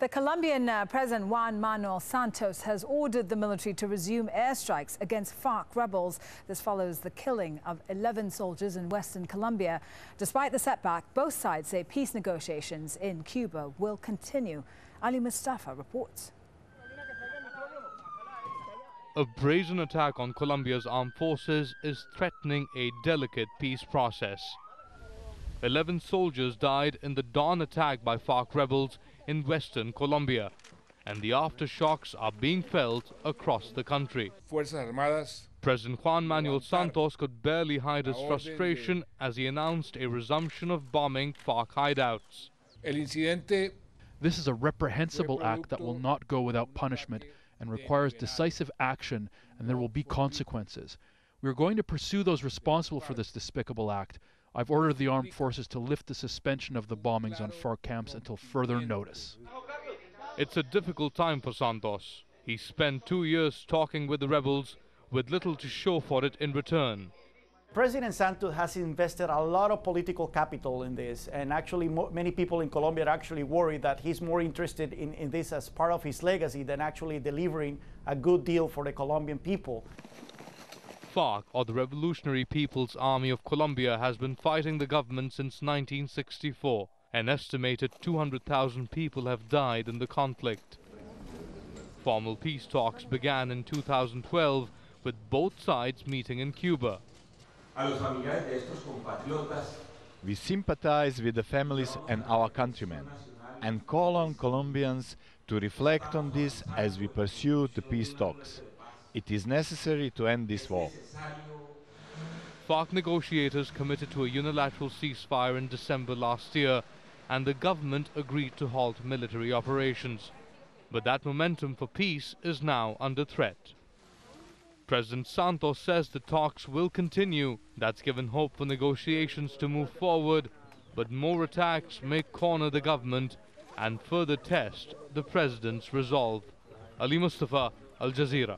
The Colombian President Juan Manuel Santos has ordered the military to resume airstrikes against Farc rebels. This follows the killing of 11 soldiers in western Colombia. Despite the setback, both sides say peace negotiations in Cuba will continue. Ali Mustafa reports. A brazen attack on Colombia's armed forces is threatening a delicate peace process. 11 soldiers died in the dawn attack by Farc rebels in western Colombia, and the aftershocks are being felt across the country. President Juan Manuel Santos could barely hide his frustration as he announced a resumption of bombing Farc hideouts. This is a reprehensible act that will not go without punishment and requires decisive action, and there will be consequences. We are going to pursue those responsible for this despicable act. I've ordered the armed forces to lift the suspension of the bombings on Farc camps until further notice. It's a difficult time for Santos. He spent 2 years talking with the rebels with little to show for it in return. President Santos has invested a lot of political capital in this, and actually many people in Colombia are actually worried that he's more interested in this as part of his legacy than actually delivering a good deal for the Colombian people. Farc, or the Revolutionary People's Army of Colombia, has been fighting the government since 1964. An estimated 200,000 people have died in the conflict. Formal peace talks began in 2012, with both sides meeting in Cuba. We sympathize with the families and our countrymen and call on Colombians to reflect on this as we pursue the peace talks. It is necessary to end this war. Farc negotiators committed to a unilateral ceasefire in December last year, and the government agreed to halt military operations. But that momentum for peace is now under threat. President Santos says the talks will continue. That's given hope for negotiations to move forward, but more attacks may corner the government and further test the president's resolve. Ali Mustafa, Al Jazeera.